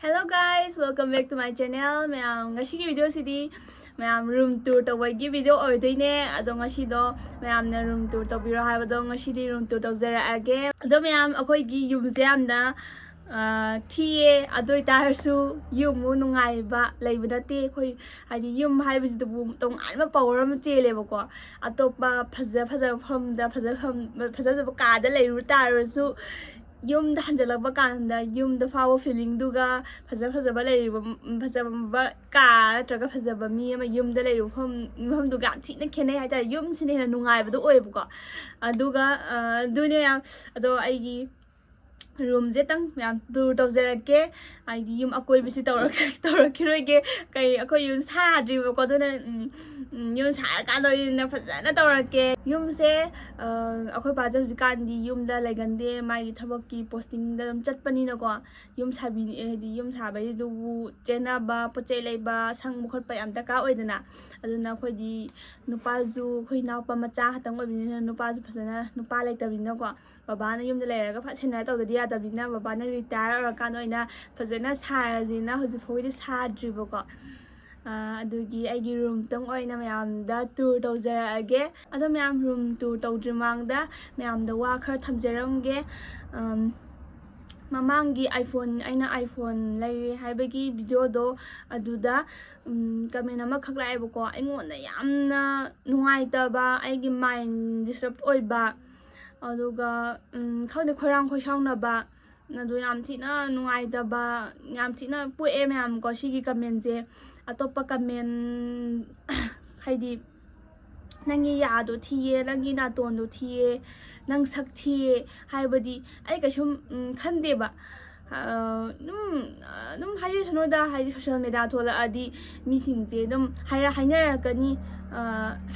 Hello guys, welcome back to my channel. Mayam ngasi video sidi mayam room tour tawagi video oidoine ado ngasi do mayam na room tour tawbiro habado ngasi di room tour tawzara age ado mayam akoi gi yum jamda thiye adoi tarsu yumu nungai ba leibada te khoi hadi yum haibisi du tong alma power ma chele bako atopa phaja pham da phaja ka da leiru tarsu yum da hanjalaba kanda yum da fawo feeling duga phaja leiru phaja ka traga phaja mi ama yum da leiru hom duga thina khene ha ta yum sine na nungai ba do oi bako aduga dunia ado aigi room je tang yam tour tawzarake aigi yum akoi bisi tawrakiroige kai akoi yum sa dri ko dona yum sa ka do na fazana tawrake yum se akoi ba je kan di yum da legande mai thabak ki posting da chatpani na ko yum sabi di yum sabai du chena ba pochai leiba sang mukhot pa yam taka oidana aduna khoi di nupa ju khoi naw pa macha hatang obini nupa ju phasana nupa leitabina ko baba na yum da leiraga phasena tawdadi tabina baba na retire or kan oina phasena sarajina hoji phoi sadribo ko adugi aigi room tong oina mayam da tour tawzara age ado mayam room tour tawdrimang da mayam da wa khar thamjaramge mamangi iPhone aina iPhone lai haibagi video do aduda comment ama khaklai bako aingon na yamna nungaitaba aigi mind disturb oiba aduga khawde khorang khoisang ba adu yam thina nungaitaba yam thina pue mayam ko sigi comment je atopa comment haidi nangi yado thiye nangi na tondo thiye nang sak thiye haibadi ai ka shum khande ba num hayi sanoda hayi social media thola adi mi singje dum haira hainarakani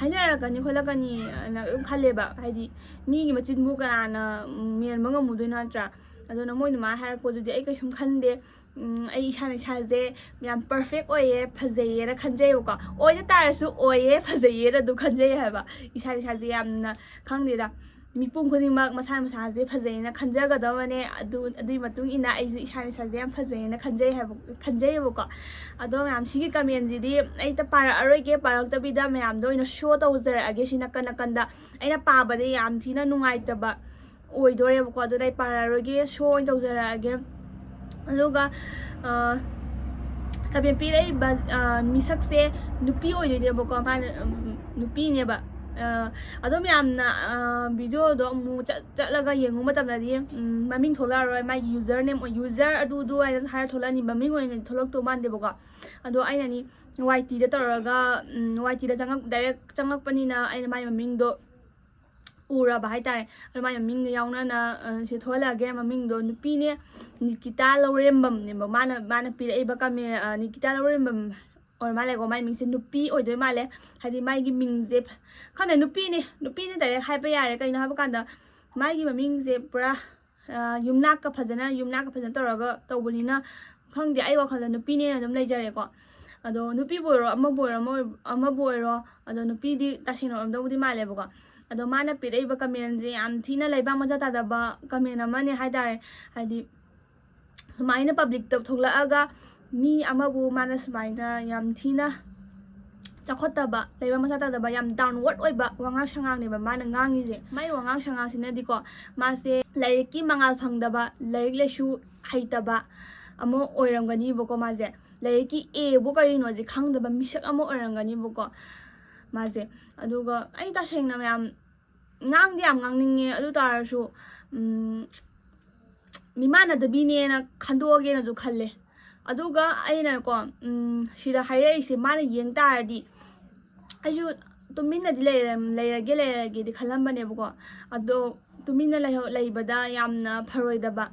hainarakani kholakani na khaleba haidi mi gi machin bu kana men manga mudoi natra adona moi ma haira ko dudi ai ka shum khande ai isana saje yam perfect oye phajaye ra khanjay ko oye tarasu oye phajaye ra du khanjay haba isana saje yamna khangde da mipum khudingmak masa je phajai na khanjaga dawne adui matung ina ai isani saje yam phajai na khanjai ko ado yam sigi comment ji di ai ta para aroige parak ta bida mayam do ina show tawzara age sina kanakanda aina paba de yam thina nungai ta ba oidore ko ado dai para aroige show tawzara age aluga kaben pirei ba misak se nupi oide bako ma nupi ne ba adom yamna video do mu chatlaga yengu matamna di maming thola roi my username or user adu ai har thola ni maming oine tholok to man de bako ado aina ni YT da toraga YT da changak direct changak pani na aina my maming do ura ba haitare mai maming yauna na se thola ge maming do nupi ne Nikita Lorembam ne mana pirei ba kame Nikita Lorembam or male go mai ming se nupi oidoi male hadi mai gi ming je khana nupi ne tare hai pa yare kaina ha ba kanda mai gi maming je pura yumnak ka phajana toraga tawbulina khangde ai wa khala nupi ne adum leijare ko ado nupi boiro ama boiro ado nupi di tasino am dawdi male ba ko ado mana pirei ba comment je am thina leiba maja ta da ba comment amane haidare hadi sumaina public tab thogla aga mi amabu mana sumaina yam thina chaokhattaba leiba maja ta da ba yam downward oiba wanga sangang ne ba mana ngangi je mai wanga sangang sina diko mase lairiki mangal phangdaba lairik lesu haitaba amo oirangani boko maje lairiki e bo karino je khangdaba misak amo oirangani boko maje aduga ai ta sengna yam ngang diam ngangninge adu tarasu mimana da bine na khandoge na ju khalle aduga aina ko sida haire ise mana yeng taradi ayu tumina di leirage di khalambane bako ado tumina leibada yamna pharoida ba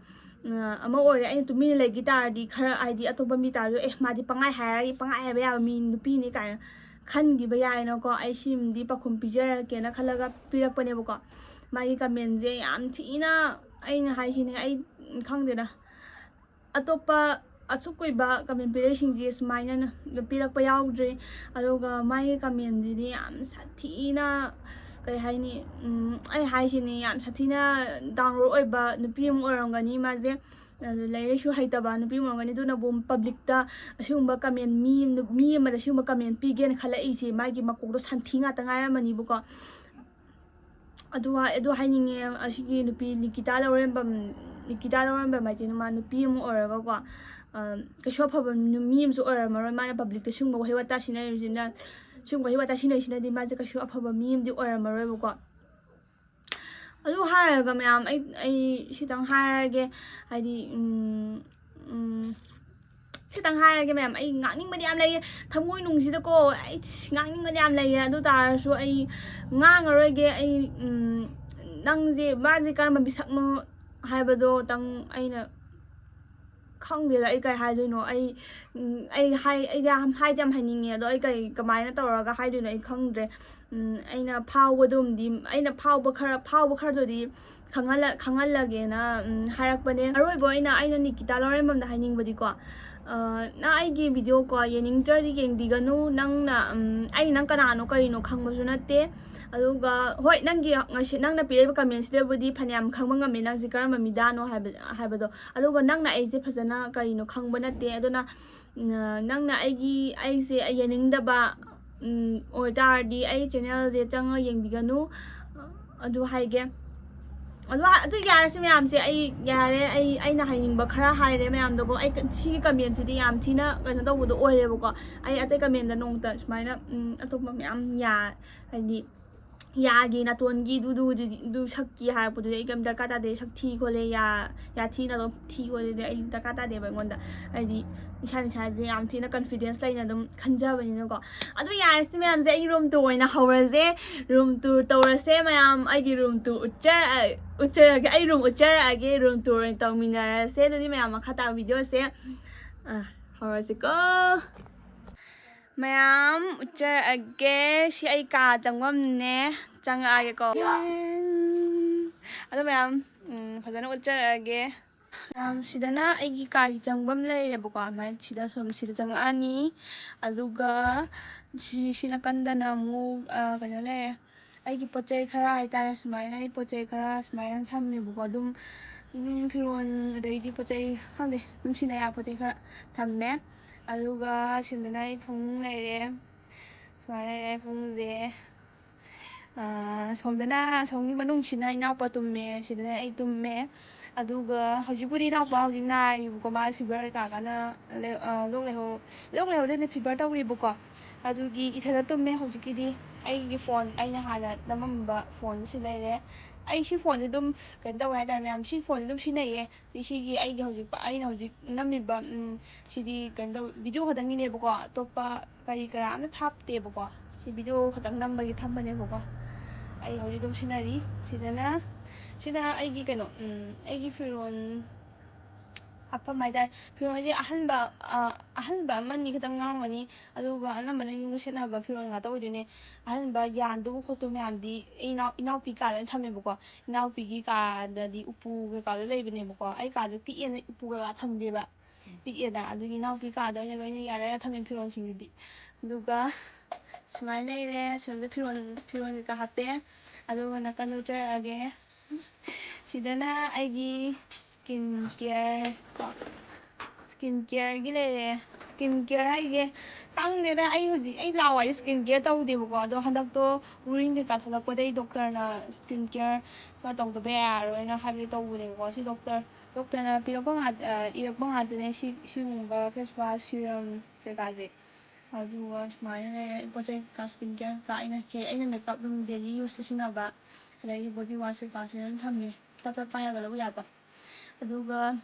ama ore aina tumina legi taradi khara id atoba mi taru madi pangai hairi pangai haba ya mi nupi ni ka khangi ba yai na ko ai sim di pakhum pijara ke na khalaga pirak pane bako magi comment je yam thina aina hai hini ai khangde na atopa asukoi ba comment piration ji smaina na pirak pa yaudre aluga mai comment ji ni am sathina kai haini ai hai hini yam sathina download oi ba nupi mu orangani ma je leiroi haitaba nupi morgani duna bom public ta asumba comment mi amada asumba comment pige na khala isi magi makok do santhinga ta ngai mani bu ko adu haininge asigi nupi Nikita lorem ma jinu ma nupi mu oraga ko kasho phaba mi am su ora maro mana public ta sumba hewa ta sinai jina sumba hewa ta sinai sinai di ma je kasho phaba mi am di ora maro bu ko adu haraga mayam ai sitang harage hadi sitang harage mayam ai ngakning madi am lay thamoi nung sida ko ai ngakning madi am lay adu tar su ai ngangaroge ai nang je ba je karma bisak mo haibado tang aina khangde ai kai haiduno ai jam haininge ado ai kai kamaina tawraga haiduno ai khangdre aina phawdumdi aina phawba khara do di khangalage na harakpane aroibo aina Nikita loremam da hainingbadi ko na aigi video ko yening tradi geng biganu nang na ai nang kanano karino khangbasu natte aduga hoi nangi ngasi nangna pireba comment sida budi phanyam khangba ngame nang zikar mamidano haibado aduga nangna aise phajana karino khangba natte aduna nangna aise yening daba ordardi ai channel je changa yengbiganu adu haige adu yara se mayam se ai yare ai na hainingba khara haire mayam dogo ai si comment sidi yam thina kana tawudo oirebo ko ai atai comment da nongta sumaina atopma mayam ya haidi yagi natongi du sakki harapadu ai kam darkata de sakthi khole ya thina do thi khole de ai darkata de bangonda ai isan je yam thina confidence laina dum khanjabani no ko adu yar se mayam je ai room tour na hawraje room tour tawrase mayam ai gi room tour uchara ai room uchara age room tour tawmina se dudi mayam khata video se hawrase ko mayam uchar age si ai ka changwam ne chang age ko ado mayam phajana uchar age sidana aigi ka changwam leirebo ko mai sida chang ani aduga sina kandana mu kana le aigi pochai khara haitare sumaina ai pochai khara sumaina thammebu ko dum firon adai pochai khande dum sina ya pochai khara thamme aduga sindana ai phung leire sumaina leire phung de somdana somgi manung sina inaupa tumme sidana ai tumme aduga hojipuri inaupa hojik naribu ko ma fever ka kana lok leho de fever tawribu ko adugi ithada tumme hojikidi ai phone aina hana namamba phone si leire ai si phone dum kan taw hai tar mayam si phone dum sinaye sigi ai hojik aina hojik namiba sidi kan taw video khadangi ne ko topa kari kara amna thapte ko si video khatang nambagi thambane ko ai hojik dum sinari sina aigi kano aigi firon apa maidar firon je ahanba mani khatang ngamani aduga anamana yung sinaba firon nga tawdune ahanba yandu khoto myamdi inaupi ka lan thame ko inaupi gi ka dadi upu ka leibene ko ai ka du pi en upu ka thamde ba pi eda adugi inaupi ka da loina yara thame firon singdi aduga smile leire somde firon ka hape aduga nakanu charage sidana aigi skin care gi leire skin care haige tangdeda ai hoji ai lawai skin care tawdebo ko ado handakto uring ka thalakpadai doctor na skin care ka tawdaba yaroina habi tawbune ko si doctor na pirakpa irakpa ngatane sigumba face wash serum kaje aduga sumaina pochai ka skin care ka aina makeup dum daily use sinaba adagi body wash ka sin thammi tata paya galo yaba aduga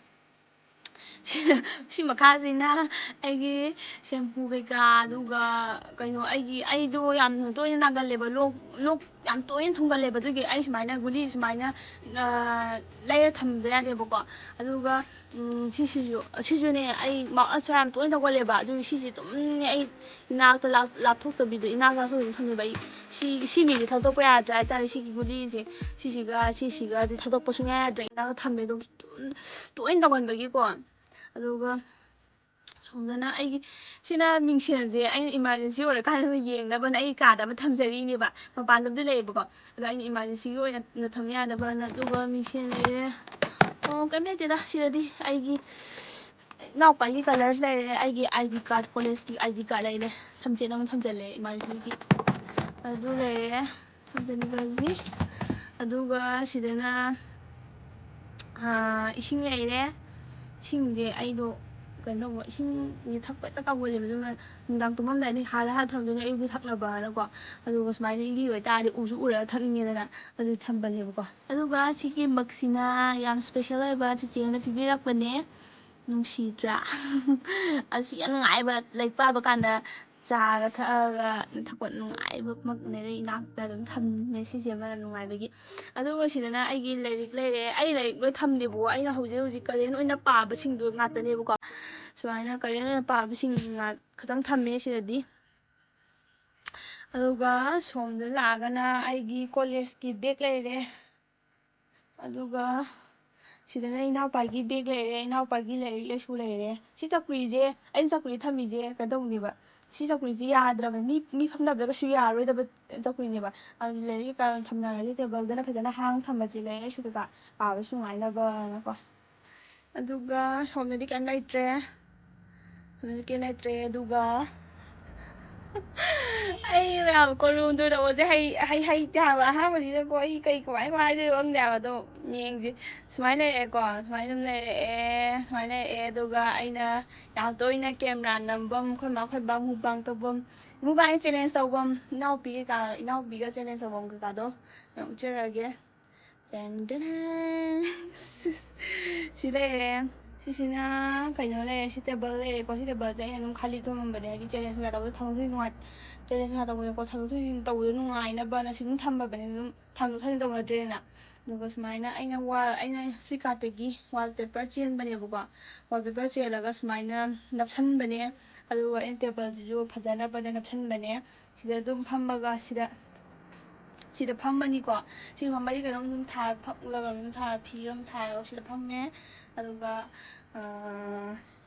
si makasina aigi shampoo ka aduga kaino aido yam toina nagaleba lok yam toina thungaleba dugi ai sumaina guli sumaina layer thamda yadebo ko aduga sisune ai macha yam toina tawgaleba adu sisi tum ai inakta lapthoktabido inakta thambeba ai si mi thadokpa yadra tare sigi guli se sisiga di thadokpa sunga yadra inakta thambedo toina tawganbagi ko aduga somdana ai sina mingsenje ai emergency ora kana yengnaba ai kada ma thamjari ne ba mapan lamda leibako ado ai emergency oina na thamya da ba na aduga mingsen leire ꯀꯩꯝ ꯂꯩꯇꯦꯗ ꯁꯤꯗꯗꯤ ꯑꯩꯒꯤ ꯏꯅꯥꯎꯄꯥꯒꯤ colours ꯂꯩꯔꯦ, ꯑꯩꯒꯤ ID card, ꯀꯣꯂꯦꯖꯀꯤ ID card ꯂꯩꯔꯦ, ꯁꯝꯆꯦꯠ ꯑꯃ ꯊꯝꯖꯤꯜꯂꯦ ꯏꯃꯥꯔꯖꯦꯟꯁꯤꯒꯤ ꯑꯗꯨ ꯂꯩꯔꯦ ꯊꯝꯖꯤꯟꯈ꯭ꯔꯁꯤ. ꯑꯗꯨꯒ ꯁꯤꯗꯅ 이싱 ꯂꯩꯔꯦ. 이싱ꯁꯦ ꯑꯩꯗꯣ ꯀꯩꯅꯣ ꯇꯧꯕ, 이싱ꯁꯦ ꯊꯛꯄ ꯍꯦꯛꯇ ꯀꯥꯎꯒꯜꯂꯦꯕ. ꯑꯗꯨꯅ ꯅꯨꯡꯗꯥꯡ ꯇꯨꯝꯃꯝꯗꯥꯏꯗ ꯍꯥꯜꯂ ꯊꯝꯗꯣꯏꯅꯦ ꯑꯌꯨꯛꯇ ꯊꯛꯅꯕꯅꯀꯣ. ꯑꯗꯨꯒ ꯁꯨꯃꯥꯏꯅ ꯂꯤ ꯑꯣꯏꯇꯥꯔꯗꯤ ꯎꯁꯨ ꯎꯔꯒ ꯊꯛꯅꯤꯡꯉꯦꯗꯅ ꯑꯗꯨ ꯊꯝꯕꯅꯦꯕꯀꯣ. ꯑꯗꯨꯒ ꯁꯤꯒꯤ ꯃꯛꯁꯤꯅ ꯌꯥꯝ ꯁ꯭ꯄꯦꯁꯦꯜ ꯑꯣꯏꯕ ꯆꯤꯆꯦꯅ ꯄꯤꯕꯤꯔꯛꯄꯅꯦ. ꯅꯨꯡꯁꯤꯗ꯭ꯔꯥ? ꯑꯁꯤ ꯌꯥꯝ ꯅꯨꯡꯉꯥꯏꯕ, ꯂꯥꯏꯔꯤꯛ ꯄꯥꯕ ꯀꯥꯟꯗ ꯆꯥꯒ ꯊꯛꯑꯒ ꯊꯛꯄ ꯅꯨꯡꯉꯥꯏꯕ ꯃꯛꯅꯦ. ꯏꯅꯥꯛꯇ ꯑꯗꯨꯝ ꯊꯝꯃꯦ ꯁꯤꯁꯦ ꯑꯃ ꯅꯨꯡꯉꯥꯏꯕꯒꯤ. ꯑꯗꯨꯒ ꯁꯤꯗꯅ ꯑꯩꯒꯤ ꯂꯥꯏꯔꯤꯛ ꯂꯩꯔꯦ. ꯑꯩ ꯂꯥꯏꯔꯤꯛ ꯂꯣꯏ ꯊꯝꯗꯦꯕꯀꯣ. ꯑꯩꯅ ꯍꯧꯖꯤꯛ ꯀꯔꯦꯟ ꯑꯣꯏꯅ ꯄꯥꯕꯁꯤꯡꯗꯣ ꯉꯥꯛꯇꯅꯦꯕꯀꯣ. ꯁꯨꯃꯥꯏꯅ ꯀꯔꯦꯟ ꯑꯣꯏꯅ ꯄꯥꯕꯁꯤꯡ ꯈꯛꯇꯪ ꯊꯝꯃꯦ ꯁꯤꯗꯗꯤ. ꯑꯗꯨꯒ ꯁꯣꯝꯗ ꯂꯥꯛꯑꯒꯅ ꯑꯩꯒꯤ ꯀꯣꯂꯦꯖꯀꯤ ꯕꯦꯒ ꯂꯩꯔꯦ. ꯑꯗꯨꯒ ꯁꯤꯗꯅ ꯏꯅꯥꯎꯄꯥꯒꯤ ꯕꯦꯒ ꯂꯩꯔꯦ, ꯏꯅꯥꯎꯄꯥꯒꯤ ꯂꯥꯏꯔꯤꯛ ꯂꯥꯏꯁꯨ ꯂꯩꯔꯦ. ꯁꯤ ꯆꯧꯀ꯭ꯔꯤꯁꯦ, ꯑꯩꯅ ꯆꯧꯀ꯭ꯔꯤ ꯊꯝꯃꯤꯁꯦ ꯀꯩꯅꯣ ꯇꯧꯅꯦꯕ. ꯁꯤ ꯆꯧꯀ꯭ꯔꯤꯁꯦ ꯌꯥꯗ꯭ꯔꯕꯅꯤ, ꯃꯤ ꯐꯝꯅꯕꯗ ꯀꯩꯁꯨ ꯌꯥꯔꯔꯣꯏꯗꯕ ꯆꯧꯀ꯭ꯔꯤꯅꯦꯕ. ꯑꯗꯨ ꯂꯥꯏꯔꯤꯛ ꯀꯩꯀꯥ ꯊꯝꯅꯔꯗꯤ ꯇꯦꯕꯜꯗꯅ ꯐꯖꯅ ꯍꯥꯡ ꯊꯝꯃꯁꯤ, ꯂꯥꯏꯔꯤꯛ ꯂꯥꯏꯁꯨ ꯀꯩꯀꯥ ꯄꯥꯕꯁꯨ ꯅꯨꯡꯉꯥꯏꯅꯕꯅꯀꯣ. ꯑꯗꯨꯒ ꯁꯣꯝꯗꯗꯤ ꯀꯩꯝ ꯂꯩꯇ꯭ꯔꯦ. ꯑꯗꯨꯒ ꯑꯩ ꯃꯌꯥꯝ ꯔꯨꯝ ꯇꯨꯔ ꯇꯧꯕꯁꯦ ꯍꯩꯇꯦ ꯍꯥꯏꯕ. ꯑꯍꯥꯟꯕꯅꯤꯅꯀꯣ ꯑꯩ ꯀꯃꯥꯏꯅ ꯍꯥꯏꯗꯣꯏꯅꯣ ꯈꯪꯗꯦ ꯍꯥꯏꯕ. ꯑꯗꯣ ꯌꯦꯡꯁꯤ. ꯁꯨꯃꯥꯏꯅ ꯂꯩꯔꯛꯑꯦꯀꯣ, ꯁꯨꯃꯥꯏꯅ ꯑꯗꯨꯝ ꯂꯩꯔꯛꯑꯦ. ꯑꯗꯨꯒ ꯑꯩꯅ ꯌꯥꯝ ꯇꯣꯏꯅ ꯀꯦꯃꯦꯔꯥ ꯅꯝꯐꯝ, ꯑꯩꯈꯣꯏ ꯃꯥ ꯑꯩꯈꯣꯏ ꯕꯥ ꯃꯨꯛꯕꯥꯡ ꯇꯧꯐꯝ, ꯃꯨꯛꯕꯥꯡ ꯆꯦꯂꯦꯟꯖ ꯇꯧꯐꯝ, ꯏꯅꯥꯎꯄꯤꯒ ꯆꯦꯂꯦꯟꯖ ꯇꯧꯐꯝ ꯀꯩꯀꯥꯗꯣ ꯌꯥꯝ ꯎꯠꯆꯔꯛꯑꯒꯦ. ꯁꯤ ꯂꯩꯔꯦ. ꯁꯤꯁꯤꯅ ꯀꯩꯅꯣ ꯂꯩꯔꯦ, ꯁꯤ ꯇꯦꯕꯜ ꯂꯩꯔꯦꯀꯣ. ꯁꯤ ꯇꯦꯕꯜꯁꯦ ꯑꯩꯅ ꯑꯗꯨꯝ ꯈꯥꯂꯤ ꯊꯝꯃꯝꯕꯅꯦ. ꯍꯥꯏꯗꯤ ꯆꯦꯂꯦꯟꯖ ꯀꯩꯀꯥ ꯇꯧꯕꯗ ꯆꯦꯂꯦꯟꯖ ꯀꯩꯀꯥ ꯇꯧꯕꯗꯀꯣ ꯊꯥꯡꯗꯣꯛ ꯊꯥꯡꯖꯤꯟ ꯇꯧꯕꯗ ꯅꯨꯡꯉꯥꯏꯅꯕꯅ ꯁꯤ ꯑꯗꯨꯝ ꯊꯝꯃꯕꯅꯦ. ꯑꯗꯨꯝ ꯊꯥꯡꯗꯣꯛ ꯊꯥꯡꯖꯤꯟ ꯇꯧꯅꯗ꯭ꯔꯦꯗꯅ. ꯑꯗꯨꯒ ꯁꯨꯃꯥꯏꯅ ꯑꯩꯅ ꯐ꯭ꯂꯤꯞꯀꯥꯔꯠꯇꯒꯤ ꯋꯥꯜꯄꯦꯄꯔ ꯆꯦꯟꯕꯅꯦꯕꯀꯣ. ꯋꯥꯜꯄꯦꯄꯔ ꯆꯦꯜꯂꯒ ꯁꯨꯃꯥꯏꯅ ꯅꯞꯁꯟꯕꯅꯦ. ꯑꯗꯨꯒ ꯑꯩꯅ ꯇꯦꯕꯜꯁꯤꯁꯨ ꯐꯖꯅꯕꯅ ꯅꯞꯁꯟꯕꯅꯦ. ꯁꯤꯗ ꯑꯗꯨꯝ ꯐꯝꯃꯒ ꯁꯤꯗ ꯐꯝꯃꯅꯤꯀோ. ꯁꯤ ꯐꯝꯕꯗꯤ ꯀꯩꯅꯣꯝ ꯑꯗꯨꯝ ꯊꯥꯔ ꯐꯛꯂꯒ ꯑꯗꯨꯝ ꯊꯥꯔ ꯐꯤꯔ ꯑꯃ ꯊꯥꯔꯒ ꯁꯤꯗ ꯐꯝꯃꯦ. ꯑꯗꯨꯒ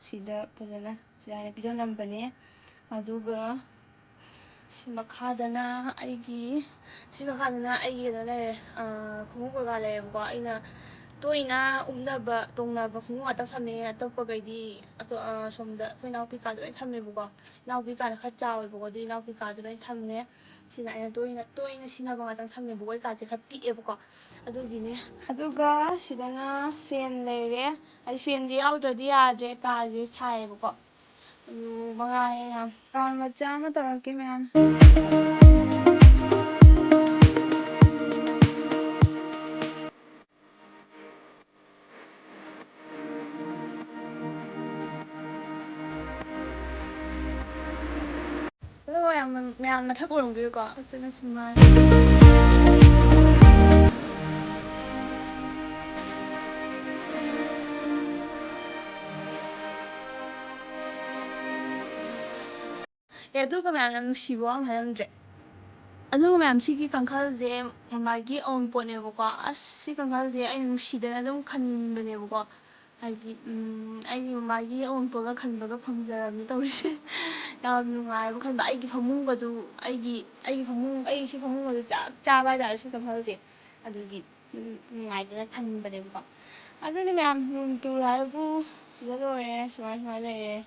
ꯁꯤꯗ ꯐꯖꯅ ꯁꯤꯗ ꯄꯤꯗꯣ ꯅꯝꯕꯅꯦ. ꯑꯗꯨꯒ ꯁꯤ ꯃꯈꯥꯗꯅ ꯑꯩꯒꯤ ꯀꯩꯅꯣ ꯂꯩꯔꯦ, ꯈꯣꯡꯎꯞ ꯀꯩꯀꯥ ꯂꯩꯔꯦꯕꯀꯣ. ꯑꯩꯅ ꯇꯣꯏꯅ ꯎꯞꯅꯕ ꯇꯣꯡꯅꯕ ꯈꯣꯡꯎꯞ ꯉꯥꯛꯇ ꯊꯝꯃꯦ. ꯑꯇꯣꯞꯄꯈꯩꯗꯤ ꯁꯣꯝꯗ ꯑꯩꯈꯣꯏ ꯏꯅꯥꯎꯄꯤ ꯀꯥꯗ ꯂꯣꯏꯅ ꯊꯝꯃꯦꯕꯀꯣ. ꯏꯅꯥꯎꯄꯤ ꯀꯥꯗ ꯈꯔ ꯆꯥꯎꯋꯦꯕꯀꯣ. ꯑꯗꯨ ꯏꯅꯥꯎꯄꯤ ꯀꯥꯗ ꯂꯣꯏꯅ ꯊꯝꯃꯦ. ꯁꯤꯅ ꯑꯩꯅ ꯇꯣꯏꯅ ꯁꯤꯖꯤꯟꯅꯕ ꯉꯥꯛꯇꯪ ꯊꯝꯃꯦꯕꯀꯣ. ꯑꯩ ꯀꯥꯁꯦ ꯈꯔ ꯄꯤꯛꯑꯦꯕꯀꯣ, ꯑꯗꯨꯒꯤꯅꯦ. ꯑꯗꯨꯒ ꯁꯤꯗꯅ ꯐꯦꯟ ꯂꯩꯔꯦ. ꯍꯥꯏꯗꯤ ꯐꯦꯟꯁꯦ ꯌꯥꯎꯗ꯭ꯔꯗꯤ ꯌꯥꯗ꯭ꯔꯦ, ꯀꯥꯁꯦ ꯁꯥꯏꯌꯦꯕꯀꯣ. ꯃꯉꯥꯏꯔꯦ. ꯌꯥꯝ ꯔꯥꯎꯟ ꯃꯆꯥ ꯑꯃ ꯇꯧꯔꯛꯀꯦ ꯃꯌꯥꯝ. ꯑꯗꯨꯒ ꯃꯌꯥꯝ ꯃꯊꯛ ꯑꯣꯏꯔꯝꯒꯤꯔꯣꯀꯣ. ꯐꯖꯅ ꯁꯨꯃꯥꯏꯅ ꯑꯗꯨꯒ ꯃꯌꯥꯝ ꯌꯥꯝ ꯅꯨꯡꯁꯤꯕ ꯋꯥ ꯑꯃ ꯍꯥꯏꯔꯝꯗ꯭ꯔꯦ. ꯑꯗꯨꯒ ꯃꯌꯥꯝ ꯁꯤꯒꯤ ꯀꯥꯡꯈꯜꯁꯦ ꯃꯃꯥꯒꯤ ꯑꯎꯟꯄꯣꯠꯅꯦꯕꯀꯣ. ꯑꯁ ꯁꯤ ꯀꯥꯡꯈꯜꯁꯦ ꯑꯩꯅ ꯅꯨꯡꯁꯤꯗꯅ ꯑꯗꯨꯝ ꯈꯟꯕꯅꯦꯕꯀꯣ. ꯍꯥꯏꯗꯤ ꯑꯩꯒꯤ ꯃꯃꯥꯒꯤ ꯑꯎꯟꯄꯣꯠꯒ ꯈꯟꯕꯒ ꯐꯪꯖꯔꯕꯅꯤ ꯇꯧꯔꯤꯁꯦ. ꯌꯥꯝ ꯅꯨꯡꯉꯥꯏꯕ ꯈꯟꯕ. ꯑꯩꯒꯤ ꯐꯃꯨꯡꯒꯁꯨ ꯑꯩ ꯁꯤ ꯐꯃꯨꯡꯒꯁꯨ ꯆꯞ ꯆꯥꯕ ꯍꯥꯏꯇꯥꯔꯦ ꯁꯤ ꯀꯥꯡꯈꯜꯁꯦ. ꯑꯗꯨꯒꯤ ꯅꯨꯡꯉꯥꯏꯗꯅ ꯈꯟꯕꯅꯦꯕꯀꯣ. ꯑꯗꯨꯅꯤ ꯃꯌꯥꯝ ꯔꯨꯝ ꯇꯨꯔ ꯍꯥꯏꯕꯨ ꯁꯤꯗ ꯂꯣꯏꯔꯦ. ꯁꯨꯃꯥꯏꯅ ꯂꯩꯔꯦ.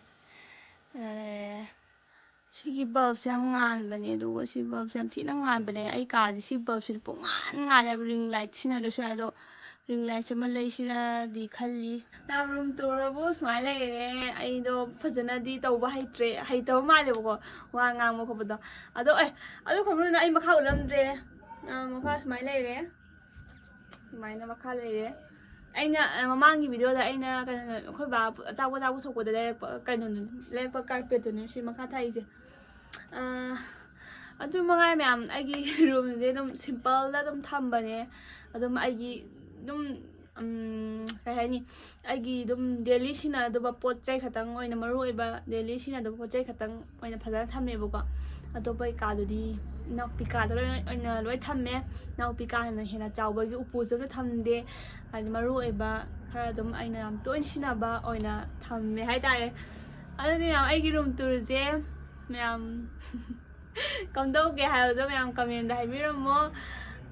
ꯁꯤꯒꯤ ꯕꯜꯕꯁꯦ ꯌꯥꯝ ꯉꯥꯟꯕꯅꯦ. ꯑꯗꯨꯒ ꯁꯤ ꯕꯜꯕꯁꯦ ꯌꯥꯝ ꯊꯤꯅ ꯉꯥꯟꯕꯅꯦ. ꯑꯩ ꯀꯥꯁꯦ ꯁꯤ ꯕꯜꯕꯁꯤꯗ ꯄꯨꯡꯉꯥꯟ ꯉꯥꯜꯂꯦꯕ. ꯔꯤꯡ ꯂꯥꯏꯠ ꯁꯤꯖꯤꯟꯅꯗ꯭ꯔꯁꯨ ꯌꯥꯏ. ꯑꯗꯣ ꯔꯤꯡ ꯂꯥꯏꯠꯁꯦ ꯑꯃ ꯂꯩꯁꯤꯔꯗꯤ ꯈꯜꯂꯤ. ꯔꯨꯝ ꯇꯨꯔꯕꯨ ꯁꯨꯃꯥꯏꯅ ꯂꯩꯔꯦ. ꯑꯩꯗꯣ ꯐꯖꯅꯗꯤ ꯇꯧꯕ ꯍꯩꯇꯕ ꯃꯥꯜꯂꯦꯕꯀꯣ, ꯋꯥ ꯉꯥꯡꯕ ꯈꯣꯠꯄꯗꯣ. ꯑꯗꯣ ꯈꯪꯕ꯭ꯔꯅ ꯑꯩ ꯃꯈꯥ ꯎꯠꯂꯝꯗ꯭ꯔꯦ. ꯃꯈꯥ ꯁꯨꯃꯥꯏꯅ ꯂꯩꯔꯦ. ꯁꯨꯃꯥꯏꯅ ꯃꯈꯥ ꯂꯩꯔꯦ. ꯑꯩꯅ ꯃꯃꯥꯡꯒꯤ ꯚꯤꯗꯤꯑꯣꯗ ꯑꯩꯅ ꯑꯩꯈꯣꯏ ꯕꯥ ꯑꯆꯥꯄꯣꯠ ꯄꯨꯊꯣꯛꯄꯗ ꯂꯩꯔꯛꯄ ꯀꯥꯔꯄꯦꯠꯇꯨꯅꯦ ꯁꯤ ꯃꯈꯥ ꯊꯥꯏꯁꯦ. ꯑꯗꯨ ꯃꯉꯥꯏ ꯃꯌꯥꯝ. ꯑꯩꯒꯤ ꯔꯨꯝꯁꯦ ꯑꯗꯨꯝ ꯁꯤꯝꯄꯜꯗ ꯑꯗꯨꯝ ꯊꯝꯕꯅꯦ. ꯑꯗꯨꯝ ꯑꯩꯒꯤ ꯑꯗꯨꯝ ꯀꯩ ꯍꯥꯏꯅꯤ, ꯑꯩꯒꯤ ꯑꯗꯨꯝ ꯗꯦꯂꯤ ꯁꯤꯖꯤꯟꯅꯗꯕ ꯄꯣꯠ ꯆꯩ ꯈꯛꯇꯪ ꯑꯣꯏꯅ, ꯃꯔꯨ ꯑꯣꯏꯕ ꯗꯦꯂꯤ ꯁꯤꯖꯤꯟꯅꯗꯕ ꯄꯣꯠ ꯆꯩ ꯈꯛꯇꯪ ꯑꯣꯏꯅ ꯐꯖꯅ ꯊꯝꯃꯦꯕꯀꯣ. ꯑꯇꯣꯞꯄ ꯀꯥꯗꯨꯗꯤ ꯏꯅꯥꯎꯄꯤ ꯀꯥꯗ ꯑꯣꯏꯅ ꯂꯣꯏ ꯊꯝꯃꯦ. ꯏꯅꯥꯎꯄꯤ ꯀꯥꯗꯅ ꯍꯦꯟꯅ ꯆꯥꯎꯕꯒꯤ ꯎꯄꯨꯁꯨ ꯑꯝꯇ ꯊꯝꯗꯦ. ꯍꯥꯏꯗꯤ ꯃꯔꯨ ꯑꯣꯏꯕ ꯈꯔ ꯑꯗꯨꯝ ꯑꯩꯅ ꯌꯥꯝ ꯇꯣꯏꯅ ꯁꯤꯖꯤꯟꯅꯕ ꯑꯣꯏꯅ ꯊꯝꯃꯦ ꯍꯥꯏꯇꯥꯔꯦ. ꯑꯗꯨꯗꯤ ꯃꯌꯥꯝ ꯑꯩꯒꯤ ꯔꯨꯝ ꯇꯨꯔꯁꯦ ꯃꯌꯥꯝ ꯀꯝꯗꯧꯒꯦ ꯍꯥꯏꯕꯗꯣ ꯃꯌꯥꯝ ꯀꯃꯦꯟꯗ ꯍꯥꯏꯕꯤꯔꯝꯃꯣ.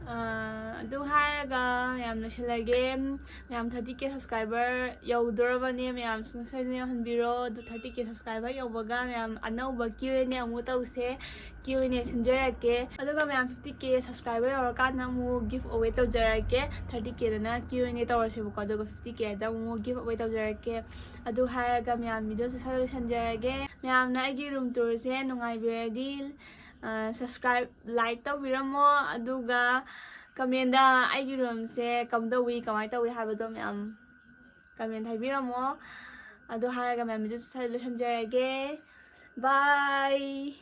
ꯑꯗꯨ ꯍꯥꯏꯔꯒ ꯃꯌꯥꯝ ꯂꯣꯏꯁꯤꯜꯂꯒꯦ ꯃꯌꯥꯝ 30K ꯁꯕꯁꯀ꯭ꯔꯥꯏꯕꯔ ꯌꯧꯗꯣꯔꯕꯅꯦ ꯃꯌꯥꯝꯁꯨ ꯁꯣꯏꯗꯅ ꯌꯧꯍꯟꯕꯤꯔꯣ ꯑꯗꯨ 30K ꯁꯕꯁꯀ꯭ꯔꯥꯏꯕꯔ ꯌꯧꯕꯒ ꯃꯌꯥꯝ ꯑꯅꯧꯕ Q&A ꯑꯃꯨꯛ ꯇꯧꯁꯦ Q&A ꯁꯤꯟꯖꯔꯛꯀꯦ ꯑꯗꯨꯒ ꯃꯌꯥꯝ 50K ꯁꯕꯁꯀ꯭ꯔꯥꯏꯕꯔ ꯌꯧꯔꯀꯥꯟꯗ ꯑꯃꯨꯛ ꯒꯤꯐ ꯑꯋꯦ ꯇꯧꯖꯔꯛꯀꯦ 30Kꯗꯅ Q&A ꯇꯧꯔꯁꯦꯕꯀꯣ ꯑꯗꯨꯒ 50Kꯗ ꯑꯃꯨꯛ ꯒꯤꯐ ꯑꯋꯦ ꯇꯧꯖꯔꯛꯀꯦ ꯑꯗꯨ ꯍꯥꯏꯔꯒ ꯃꯌꯥꯝ ꯚꯤꯗꯤꯑꯣꯁꯦ ꯁꯠ ꯂꯣꯏꯁꯤꯟꯖꯔꯒꯦ ꯃꯌꯥꯝꯅ ꯑꯩꯒꯤ ꯔꯨꯝ ꯇꯨꯔꯁꯦ ꯅꯨꯡꯉꯥꯏꯕꯤꯔꯗꯤ ꯁꯕꯁꯀ꯭ꯔꯥꯏꯕ ꯂꯥꯏꯛ ꯇꯧꯕꯤꯔꯝꯃꯣ ꯑꯗꯨꯒ ꯀꯃꯦꯟꯗ ꯑꯩꯒꯤ ꯔꯨꯝꯁꯦ ꯀꯝꯗꯧꯋꯤ ꯀꯃꯥꯏꯅ ꯇꯧꯋꯤ ꯍꯥꯏꯕꯗꯣ ꯃꯌꯥꯝ ꯀꯃꯦꯟ ꯍꯥꯏꯕꯤꯔꯝꯃꯣ ꯑꯗꯨ ꯍꯥꯏꯔꯒ ꯃꯌꯥꯝ ꯚꯤꯗꯤꯑꯣꯁꯦ ꯁꯠ ꯂꯣꯏꯁꯤꯟꯖꯔꯒꯦ ꯕꯥꯏ